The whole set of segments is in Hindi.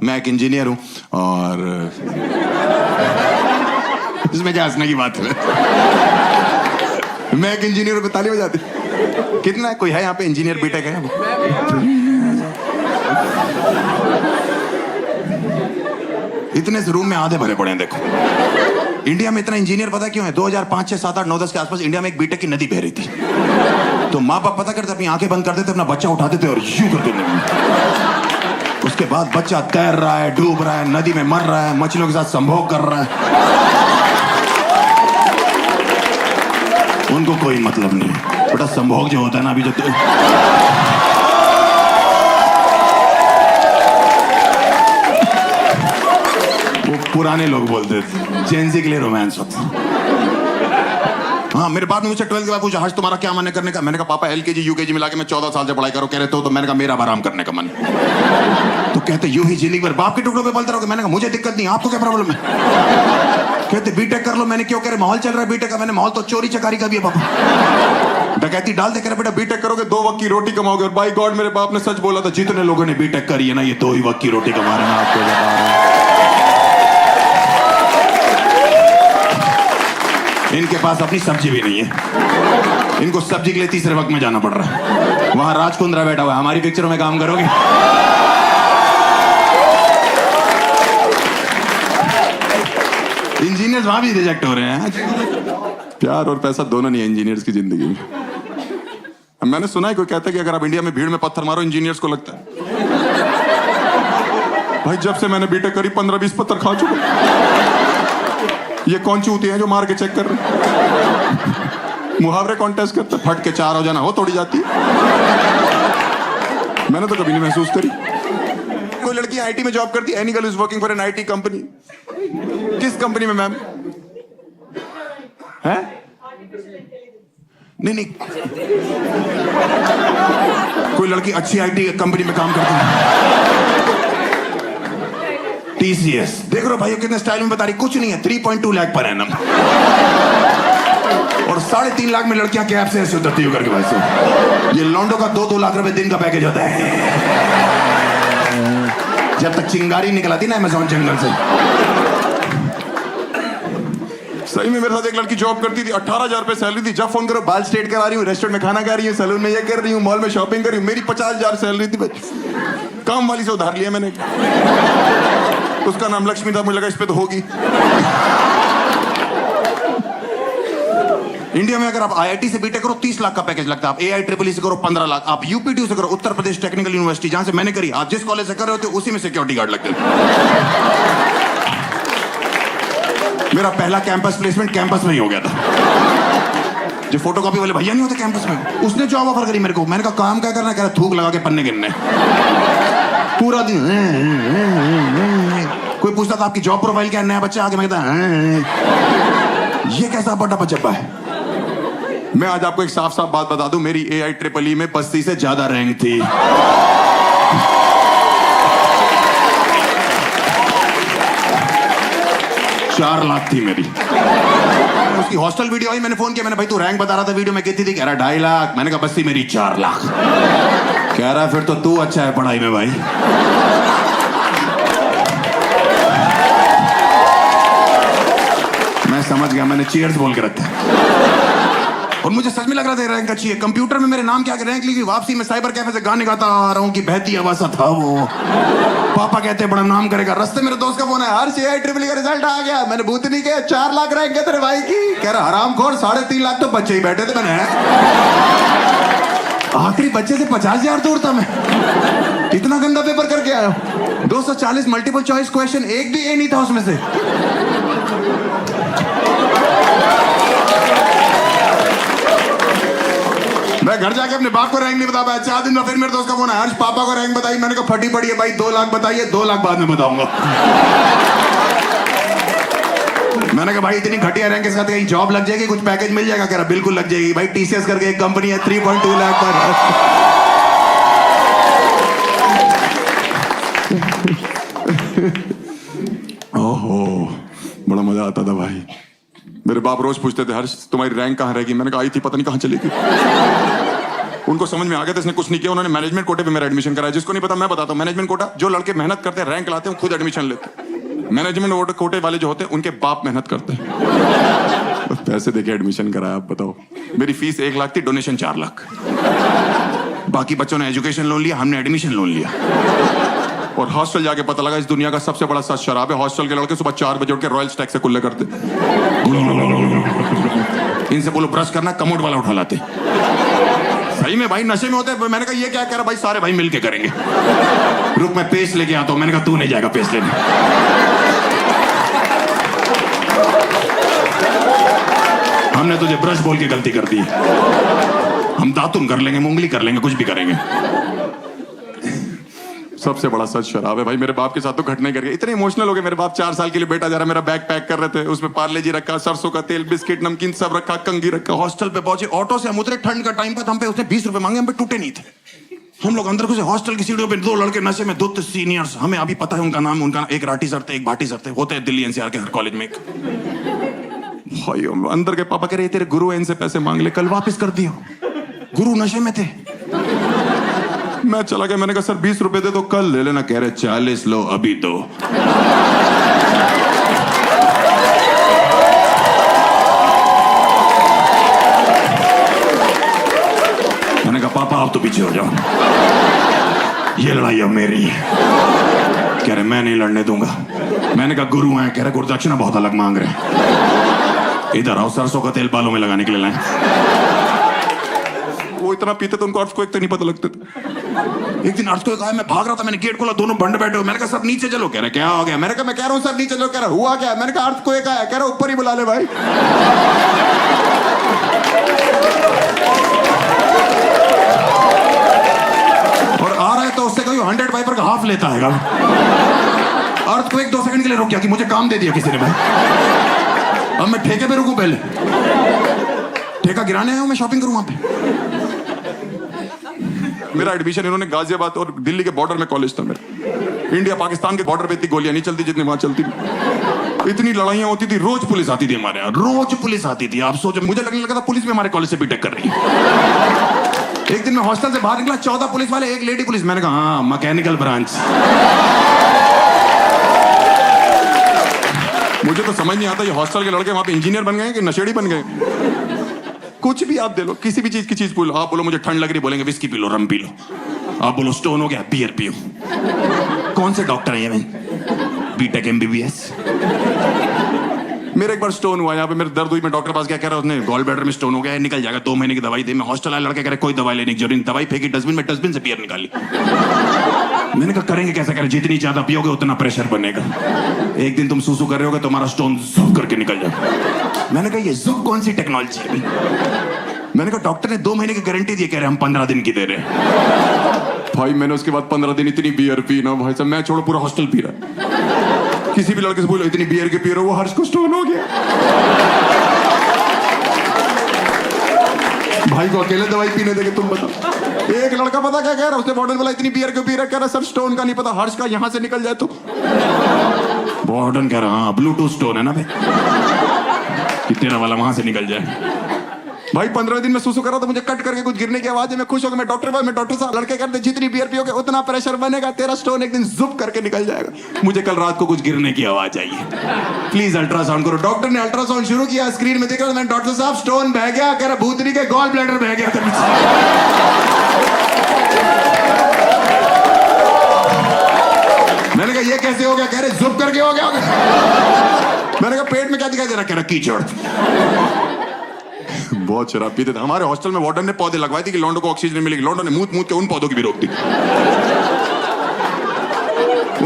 मैं एक इंजीनियर हूं और इसमें क्या हंसने की बात है? मैं एक इंजीनियर हूं, ताली बजाती। कितना है? कोई है यहाँ पे इंजीनियर बीटेक है? इतने से रूम में आधे भरे पड़े हैं। देखो इंडिया में इतना इंजीनियर पता क्यों है? 2005, 6, 7, 8, 9, 10 के आसपास इंडिया में एक बीटेक की नदी बह रही थी। तो माँ बाप पता करते अपनी आंखें बंद कर देते, अपना बच्चा उठा देते और यूं कर देते। उसके बाद बच्चा तैर रहा है, डूब रहा है, नदी में मर रहा है, मछलियों के साथ संभोग कर रहा है। उनको कोई मतलब नहीं। बेटा संभोग जो होता है ना, अभी जो वो पुराने लोग बोलते थे, जेंजी के लिए रोमांस होता। हाँ, मेरे बाप ने मुझे 12th के बाद पूछा, हर्ष तुम्हारा क्या मन है करने का? मैंने कहा पापा LKG UKG मिला के मैं 14 साल से पढ़ाई करो। कह रहे तो मैंने कहा मेरा आराम करने का मन। तो कहते यूं ही जिंदगी भर बाप के टुकड़ों पे बोलते रहोगे। मैंने कहा मुझे दिक्कत नहीं, आपको क्या प्रॉब्लम है? कहते बीटेक कर लो। मैंने क्यों? कह रहे माहौल चल रहा है बीटेक का। मैंने माहौल तो चोरी चकारी का भी है पापा। डकैती डाल दे। कह रहे बेटा बीटेक करोगे 2 वक्त की रोटी कमाओगे। और बाय गॉड मेरे बाप ने सच बोला था, जितने लोगों ने बीटेक करी है ना, ये 2 ही वक्त की रोटी कमा रहे हैं। आपको बता रहा हूं, इनके पास अपनी सब्जी भी नहीं है। इनको सब्जी के लिए तीसरे वक्त में जाना पड़ रहा है। वहां राजकुंद्रा बैठा हुआ है, हमारी पिक्चरों में काम करोगे? इंजीनियर्स वहां भी रिजेक्ट हो रहे हैं। प्यार और पैसा दोनों नहीं है इंजीनियर्स की जिंदगी में। मैंने सुना है कोई कहता है कि अगर आप इंडिया में भीड़ में पत्थर मारो इंजीनियर्स को लगता है। भाई जब से मैंने बीटेक करी 15-20 पत्थर खा चुका। ये कौन चूती हैं जो मार के चेक कर रहे? मुहावरे कॉन्टेस्ट करते, फट के 4 हो जाना हो तोड़ी जाती। मैंने तो कभी नहीं महसूस करी। कोई लड़की IT में जॉब करती है। Any girl is working for an IT company. किस कंपनी में मैम? है? नहीं। कोई लड़की अच्छी IT कंपनी में काम करती है। TCS। देख रहे हो भाई कितने स्टाइल में बता रही। कुछ नहीं है, 3.2 लाख पर एनम। और 3.5 लाख में लड़कियां कैब से ऐसे उतरती हो करके भाई से। ये लौंडो का 2-2 लाख रुपए दिन का पैकेज होता है। जब तक चिंगारी निकल आती ना अमेज़न जंगल से। सही में मेरे साथ एक लड़की जॉब करती थी, 18,000 रुपए सैलरी थी। जब फोन करो बाल स्ट्रेट करा रही हूँ, रेस्टोरेंट में खाना खा रही हूँ, सैलून में ये कर रही हूँ, मॉल में शॉपिंग कर रही हूँ। मेरी 50,000 सैलरी थी। काम वाली से उधार लिया मैंने। उसका नाम लक्ष्मी था, मुझे लगा इस पे तो होगी। इंडिया में अगर आप IIT से बीटेक करो 30 लाख का पैकेज लगता है। आप AIEEE से करो 15 लाख। आप UPTU से करो, उत्तर प्रदेश टेक्निकल यूनिवर्सिटी, जहां से मैंने करी, आप जिस कॉलेज से कर रहे होते उसी में सिक्योरिटी गार्ड लगते थे। मेरा पहला कैंपस प्लेसमेंट कैंपस में ही हो गया था। जो फोटोकॉपी वाले भैया नहीं होते कैंपस में, उसने जॉब ऑफर करी मेरे को। मैंने कहा काम क्या करना? कह रहा थूक लगा के पन्ने गिनने। पूरा दिन कोई पूछता था आपकी जॉब प्रोफाइल क्या है? नया बच्चा आके मैं कहता ये कैसा बड़ा बच्चा है? मैं आज आपको एक साफ साफ बात बता दूं, मेरी AIEEE में 85 से ज्यादा रैंक थी। 4 लाख थी मेरी। उसकी हॉस्टल वीडियो आई, मैंने फोन किया। मैंने भाई तू रैंक बता रहा था वीडियो में, कितनी थी? कह रहा 2.5 लाख। मैंने कहा बस थी मेरी 4 लाख। कह रहा फिर तो तू अच्छा है पढ़ाई में भाई। मैं समझ गया, मैंने चीयर्स बोल के रखा। और मुझे सच में लग रहा था रैंक अच्छी है। कंप्यूटर में मेरे नाम क्या रैंक लिखी। वापसी में साइबर कैफे से गाने गाता आ रहा हूँ कि बहती आवाज था वो। पापा कहते हैं बड़ा नाम करेगा। रास्ते मेरे दोस्त का फोन है, हर AIEEE का रिजल्ट आ गया। मैंने भूत नहीं किया, 4 लाख रैंक है तेरे भाई की। कह रहा हरामखोर, 3.5 लाख तो बच्चे ही बैठे थे। मैंने आखिरी बच्चे से 50,000 दूर था मैं। इतना गंदा पेपर करके आया। 240 मल्टीपल चॉइस क्वेश्चन, एक भी ए नहीं था उसमें से। मैं घर जाके अपने बाप को रैंक नहीं बता पाया। 4 दिन में फिर मेरे दोस्त का फोन है, हर्ष पापा को रैंक बताई। मैंने कहा फटी पड़ी है भाई, 2 लाख बताइए, 2 लाख बाद में बताऊंगा। मैंने कहा भाई इतनी घटिया रैंक के साथ कहीं जॉब लग जाएगी, कुछ पैकेज मिल जाएगा? कह रहा बिल्कुल लग जाएगी भाई। TCS करके एक कंपनी है, 3.2 लाख पर। ओहो बड़ा मजा आता था भाई। मेरे बाप रोज पूछते थे हर्ष तुम्हारी रैंक कहाँ रहेगी? मैंने कहा आई थी, पता नहीं कहाँ चली गई। उनको समझ में आ गया था इसने कुछ नहीं किया, उन्होंने मैनेजमेंट कोटे पे मेरा एडमिशन कराया। जिसको नहीं पता मैं बताता हूँ, मैनेजमेंट कोटा जो लड़के मेहनत करते हैं, रैंक लाते हैं, खुद एडमिशन लेते हैं। मैनेजमेंट कोटे वाले जो होते हैं उनके बाप मेहनत करते हैं, पैसे देके एडमिशन कराया। आप बताओ, मेरी फीस 1 लाख थी, डोनेशन 4 लाख। बाकी बच्चों ने एजुकेशन लोन लिया, हमने एडमिशन लोन लिया। और हॉस्टल जाके पता लगा इस दुनिया का सबसे बड़ा सच शराब है। हॉस्टल के लड़के सुबह 4 बजे उठ के रॉयल स्टैग से कुल्ले करते, इनसे बोलो ब्रश करना, कमोड वाला उठा लाते। सही में भाई नशे में होते हैं। मैंने कहा ये क्या कह रहा भाई, सारे भाई मिलके करेंगे। रुक मैं पेस्ट लेके आता हूं। मैंने कहा तू नहीं जाएगा पेस्ट लेने। हमने तुझे ब्रश बोल के गलती कर दी। हम दातुन कर लेंगे, मुंगली कर लेंगे, कुछ भी करेंगे। सबसे बड़ा सच शराब है भाई। मेरे बाप के साथ तो घटना कर गया। इतने इमोशनल हो गए मेरे बाप। 4 साल के लिए बेटा जा रहा, मेरा बैग पैक कर रहे थे, उसमें पार्ले जी रखा, सरसों का तेल, बिस्किट, नमकीन सब रखा, कंगी रखा। हॉस्टल पे पहुंचे, ऑटो से हम उतरे, ठंड का टाइम था, हम पे उसने 20 रुपए मांगे, हम पे टूटे नहीं थे। हम लोग अंदर घुसे, हॉस्टल की सीढ़ियों पे 2 लड़के नशे में, 2 सीनियर्स, हमें अभी पता है उनका नाम, उनका एक राठी सर थे, एक भाटी सर थे, होते हैं दिल्ली एनसीआर के हर कॉलेज में। भाई अंदर के पापा कह रहे तेरे गुरु है, इनसे पैसे मांग ले, कल वापस कर दियो। गुरु नशे में थे। मैं चला गया, मैंने कहा सर 20 रुपए दे दो, कल ले लेना। कह रहे 40 लो, अभी दो। मैंने कहा पापा आप तो पीछे हो जाओ, ये लड़ाई अब मेरी है। कह रहे मैं नहीं लड़ने दूंगा। मैंने कहा गुरु हैं। कह रहे गुरुदक्षिणा बहुत अलग मांग रहे। इधर आओ, सरसों का तेल बालों में लगाने के लिए लाए। वो इतना पीते थे, उनको अर्थक्वेक तो नहीं पता लगते थे। एक दिन अर्थक्वेक आया, मैं भाग रहा था, मैंने गेट खोला, दोनों बंड बैठे हो। मैंने कहा सर नीचे चलो। कह रहे क्या हो गया? मैंने कहा मैं कह रहा हूँ सर नीचे चलो। कह रहा हुआ क्या? मैंने कहा अर्थक्वेक आया। कह रहा ऊपर ही बुला ले भाई। और आ रहा है तो उससे कहीं 100 वाइपर का हाफ लेता है। अर्थक्वेक 2 सेकंड के लिए रुक गया कि मुझे काम दे दिया किसी ने भाई। अब मैं ठेके पे रुकूं? पहले ठेका गिराने आया हूं, मैं शॉपिंग करूं वहां पे। मेरा एडमिशन इन्होंने गाजियाबाद और दिल्ली के बॉर्डर में कॉलेज था मेरा। इंडिया पाकिस्तान के बॉर्डर पे इतनी गोलियां नहीं चलती जितनी वहां चलती थी। इतनी लड़ाइयां होती थी, रोज पुलिस आती थी हमारे यहाँ, रोज पुलिस आती थी। आप सोचो, मुझे लगने लगा था पुलिस भी हमारे कॉलेज से बीटेक कर रही है। एक दिन मैं हॉस्टल से बाहर निकला, 14 पुलिस वाले, एक लेडी पुलिस। मैंने कहा हाँ मैकेनिकल ब्रांच। मुझे तो समझ नहीं आता ये हॉस्टल के लड़के वहां पे इंजीनियर बन गए कि नशेड़ी बन गए। कुछ भी आप दे लो, किसी भी चीज की चीज बोलो। आप बोलो मुझे ठंड लग रही, बोलेंगे विस्की पी लो, रम पी लो। आप बोलो स्टोन हो गया, बियर पियो। कौन से डॉक्टर है ये? मैं बीटेक MBBS। मेरे एक बार स्टोन हुआ यहाँ पे, मेरे दर्द हुई, मैं डॉक्टर पास क्या कह रहा, उसने गॉल ब्लैडर में स्टोन हो गया है, निकल जाएगा, 2 महीने की दवाई दे। मैं हॉस्टल आया, लड़के कह रहे कोई दवाई लेने की जरूरत नहीं। दवाई फेंकी डस्टबिन में, डस्टबिन से बियर निकाली। मैंने कहा करेंगे कैसे? करें जितनी ज्यादा पियोगे उतना प्रेशर बनेगा। एक दिन तुम सूसू कर रहे होगे, तुम्हारा स्टोन जुब करके निकल जाएगा। मैंने कहा ये जुब कौन सी टेक्नोलॉजी है? मैंने कहा डॉक्टर ने 2 महीने की गारंटी दी, कह रहे हम 15 दिन की दे रहे हैं। भाई मैंने उसके बाद 15 दिन इतनी बियर पी ना भाई साहब, मैं छोड़ो पूरा हॉस्टल पी रहा। किसी भी लड़के से बोलो इतनी बियर के पी रहे हो, वो हर्ष को स्टोन हो गया। भाई को अकेले दवाई पीने देंगे तुम बताओ। एक लड़का पता क्या कह रहा, उसने वार्डन बोला इतनी बियर क्यों पी रहा? कह रहा सर स्टोन का नहीं पता, हर्ष का यहाँ से निकल जाए तो। वार्डन कह रहा हाँ ब्लूटूथ स्टोन है ना भाई, कि तेरा वाला वहां से निकल जाए। भाई 15 दिन में सुसु करा तो मुझे कट करके कुछ गिरने की आवाज है। मैं खुश हो गया, मैं डॉक्टर साहब, लड़के कहते जितनी बियर पियोगे उतना प्रेशर बनेगा, तेरा स्टोन एक दिन जुप करके निकल जाएगा। मुझे कल रात को कुछ गिरने की आवाज आई है, प्लीज अल्ट्रासाउंड करो। डॉक्टर ने अल्ट्रासाउंड शुरू किया, स्क्रीन में दिख रहा, मैंने डॉक्टर साहब स्टोन बह गया। कह रहा भूतनी के गॉल ब्लैडर बह गया। मैंने कहा ये कैसे हो गया? कह रहे जुप करके हो गया। मैंने कहा पेट में क्या दिखाई दे रहा? कह रहा कीचड़। बहुत शराब पीते थे। हमारे हॉस्टल में वार्डन ने पौधे लगवाए थे कि लौंडों को ऑक्सीजन मिलेगी। लौंडों ने मूत के उन पौधों की भी रोक दी।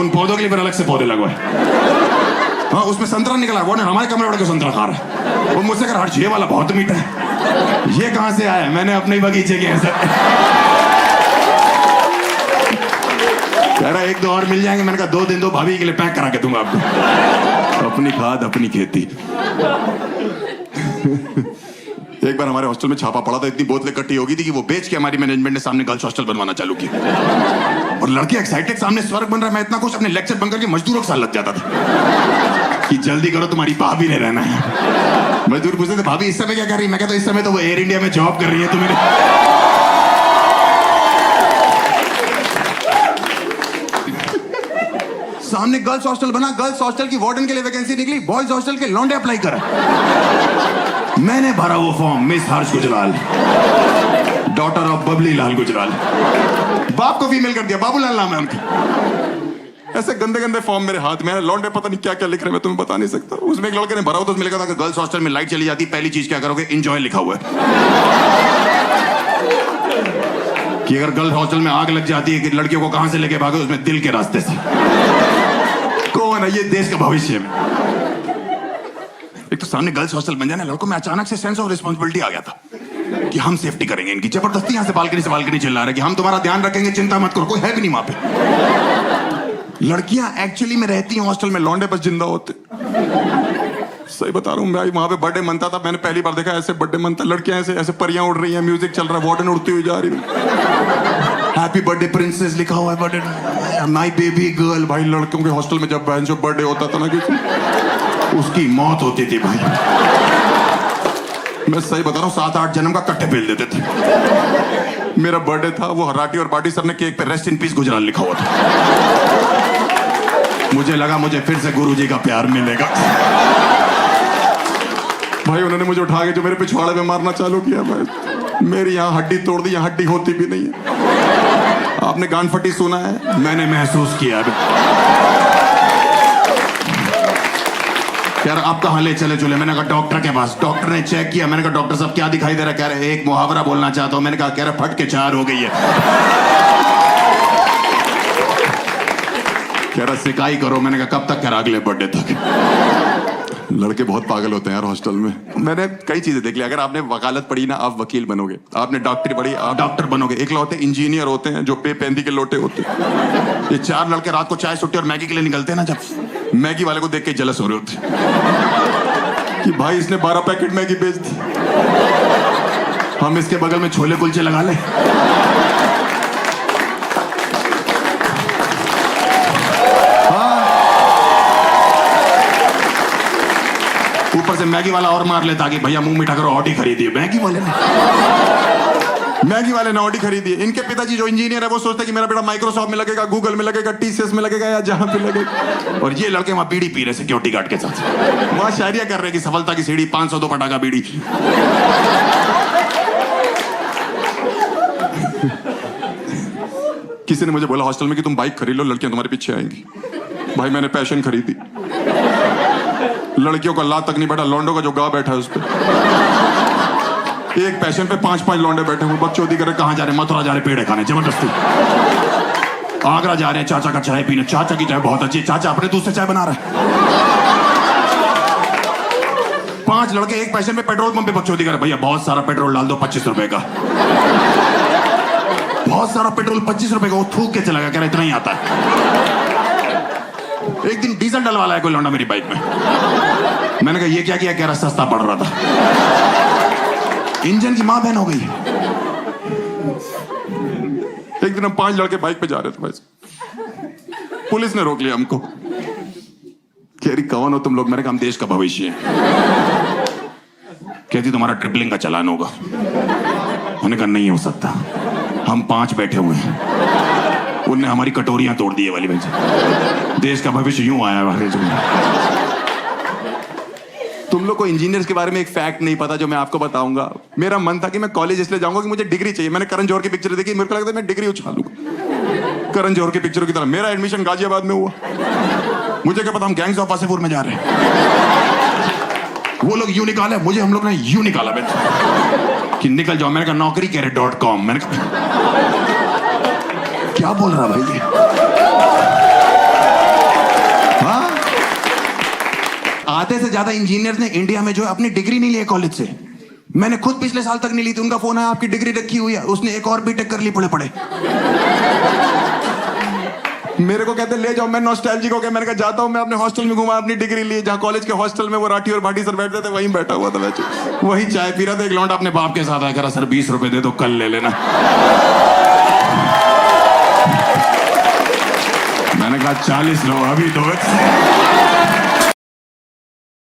उन पौधों के लिए फिर अलग से पौधे लगवाए। हाँ उसमें संतरा निकला, वार्डन हमारे कमरे वाले को संतरा खा रहा है। वो मुझसे कह रहा ये वाला बहुत मीठा है। ये कहां से आया? मैंने अपने ही बगीचे के ऐसा। कह रहा 1-2 और मिल जाएंगे। मैंने कहा 2 दिन दो, भाभी के लिए पैक करा के दूंगा आपको। अपनी खाद अपनी खेती। एक बार हमारे हॉस्टल में छापा पड़ा था, इतनी बोतलें इकट्ठी हो गई थी कि वो बेच के हमारी मैनेजमेंट ने सामने गर्ल्स हॉस्टल बनवाना चालू किया। और लड़के एक्साइटेड, सामने स्वर्ग बन रहा है। मैं इतना कुछ अपने लेक्चर बंद करके मजदूरों के साथ लग जाता था कि जल्दी करो तुम्हारी भाभी ने रहना है। मजदूर पूछते थे भाभी इस समय क्या कर रही है? मैं कहता इस समय तो वो एयर इंडिया में जॉब कर रही है। तुम्हें सामने गर्ल्स हॉस्टल बना, गर्ल्स हॉस्टल की वार्डन के लिए वैकेंसी निकली, बॉयज हॉस्टल के लौंडे अप्लाई करा। मैंने भरा वो form, miss Harsh Gujral, daughter of Babli Lal Gujral. बाप को फीमेल कर दिया, बाबूलाल नाम है उनका। ऐसे गंदे गंदे फॉर्म मेरे हाथ में है, लौंडे पता नहीं क्या क्या लिख रहे हैं, मैं तुम्हें बता नहीं सकता। उसमें एक लड़के ने भरा हो तो उसमें लिखा था कि गर्ल्स हॉस्टल में लाइट चली जाती, पहली चीज क्या करोगे, एंजॉय लिखा हुआ है कि अगर गर्ल्स हॉस्टल में आग लग जाती है कि लड़कियों को कहां से लेके भागे, उसमें दिल के रास्ते से। कौन है ये देश का भविष्य में। एक तो सामने गर्ल्स हॉस्टल बन जाने, लड़कों में अचानक से सेंस ऑफ रिस्पॉन्सिबिलिटी आ गया था कि हम सेफ्टी करेंगे इनकी। जबरदस्ती यहां से बालकनी चिल्ला रहे कि हम तुम्हारा ध्यान रखेंगे, चिंता मत करो, कोई है भी नहीं वहां पे। लड़कियां एक्चुअली में रहती हैं हॉस्टल में, लौंडे बस जिंदा होते। सही बता रहा हूँ, मैं वहां पे बर्थडे मनता था, मैंने पहली बार देखा ऐसे बर्थडे मनता। लड़कियां ऐसे ऐसे परियां उड़ रही हैं, म्यूजिक चल रहा है, वार्डन उड़ती हुई जा रही है, हैप्पी बर्थडे प्रिंसेस लिखा हुआ है, बर्थडे माय बेबी गर्ल। भाई लड़कों के हॉस्टल में जब बहन जो बर्थडे होता था ना किसी, उसकी मौत होती थी भाई। मैं सही बता रहा हूँ, 7-8 जन्म का कट्टे फेल देते थे। मेरा बर्थडे था, वो हराटी और बाटी सर ने केक पे रेस्ट इन पीस गुजराल लिखा हुआ था। मुझे लगा मुझे फिर से गुरुजी का प्यार मिलेगा। भाई उन्होंने मुझे उठा के जो मेरे पिछवाड़े में मारना चालू किया, भाई मेरी यहाँ हड्डी तोड़ दी, यहाँ हड्डी होती भी नहीं है। आपने गान फटी सुना है, मैंने महसूस किया। यार आप कहाँ ले चले चले, मैंने कहा डॉक्टर के पास। डॉक्टर ने चेक किया, मैंने कहा डॉक्टर साहब क्या दिखाई दे रहा है, कह रहे एक मुहावरा बोलना चाहता हूं। मैंने कहा कह रहे फट के 4 हो गई है। कह रहा सिकाई करो। मैंने कहा कब तक करा, अगले बर्थडे तक। लड़के बहुत पागल होते हैं यार हॉस्टल में। मैंने कई चीजें देख ली। अगर आपने वकालत पढ़ी ना, आप वकील बनोगे। आपने डॉक्टरी पढ़ी, आप डॉक्टर बनोगे। एक लौटे इंजीनियर होते हैं जो पे पेंदी के लोटे होते हैं। ये 4 लड़के रात को चाय सुट्टी और मैगी के लिए निकलते हैं ना, जब मैगी वाले को देख के जलस हो रहे होते कि भाई इसने 12 पैकेट मैगी बेच दी, हम इसके बगल में छोले कुलचे लगा ले। ऊपर से मैगी वाला और मार लेता कि भैया मुंह मीठा करो, ऑडी खरीदिए। मैगी वाले ने ऑडी खरीदी। इनके पिताजी जो इंजीनियर है वो सोचते कि मेरा बेटा माइक्रोसॉफ्ट में लगेगा, गूगल में लगेगा, टीसीएस में लगेगा या जहां पे लगेगा। और ये लड़के वहां बीड़ी पी रहे सिक्योरिटी गार्ड के साथ, वहां शायरिया कर रहे कि सफलता की सीढ़ी 502 पटाखा बीड़ी। किसी ने मुझे बोला हॉस्टल में कि तुम बाइक खरीद लो, लड़कियां तुम्हारे पीछे आएंगी। भाई मैंने पैशन खरीदी, लड़कियों का लात तक नहीं बैठा, लौंडों का जो गाँव बैठा है उस पर। एक पैशन पे 5-5 लौंडे बैठे हुए, बकचोदी करे। कहां जा रहे, मथुरा जा रहे पेड़े खाने, जबरदस्ती। आगरा जा रहे हैं चाचा का चाय पीने, चाचा की चाय बहुत अच्छी, चाचा अपने दूध से चाय बना रहा है। 5 लड़के एक पैशन पे पेट्रोल पंप पे बकचोदी करे। भैया बहुत सारा पेट्रोल डाल दो, 25 रुपए का। बहुत सारा पेट्रोल 25 रुपए का। वो थूक के चला गया, कह रहा इतना ही आता है। एक दिन डीजल डलवा लाया कोई लौंडा मेरी बाइक में। मैंने कहा ये क्या किया, कह रहा सस्ता पड़ रहा था। इंजन की मां बहन हो गई। एक दिन हम 5 लड़के बाइक पे जा रहे थे भाई, पुलिस ने रोक लिया हमको। कह रही कौन हो तुम लोग। मैंने कहा हम देश का भविष्य है। कहती तुम्हारा ट्रिपलिंग का चालान होगा। मैंने कहा नहीं हो सकता, हम 5 बैठे हुए हैं। उनने हमारी कटोरियां तोड़ दी वाली भाई। देश का भविष्य यूं आया है। तुम लोग को इंजीनियर्स के बारे में एक फैक्ट नहीं पता जो मैं आपको बताऊंगा। मेरा मन था कि मैं कॉलेज इसलिए जाऊंगा कि मुझे डिग्री चाहिए। मैंने करण जौहर की पिक्चर देखी, मेरे को लगता है मैं डिग्री उछालूंगा करण जौहर की पिक्चरों की तरह। मेरा एडमिशन गाजियाबाद में हुआ। मुझे क्या पता हम गैंग्स ऑफ वासेपुर में जा रहे हैं। वो लोग यूं निकाले, मुझे हम लोग ने यूं निकाला कि निकल जाओ। मैंने कहा नौकरी कह रहे .com। मैंने कहा क्या बोल रहा भाई ये। हाँ? आधे से ज्यादा इंजीनियर ने इंडिया में जो अपनी डिग्री नहीं ली कॉलेज से। मैंने खुद पिछले साल तक नहीं ली थी। उनका फोन है आपकी डिग्री रखी हुई है। उसने एक और बीटेक कर ली पड़े। मेरे को कहते ले जाओ, मैं नॉस्टैल्जिक हो गया। मैंने कहा जाता हूं। मैं अपने हॉस्टल में घुमा, अपनी डिग्री ली। जहां कॉलेज के हॉस्टल में वो राठी और भाटी सर बैठते थे, वहीं बैठा हुआ था। वहीं चाय पी रहा था। एक लौंडा अपने बाप के साथ आया, कह रहा सर 20 रुपए दे दो, कल ले लेना। मैंने कहा 40 लो, अभी दो।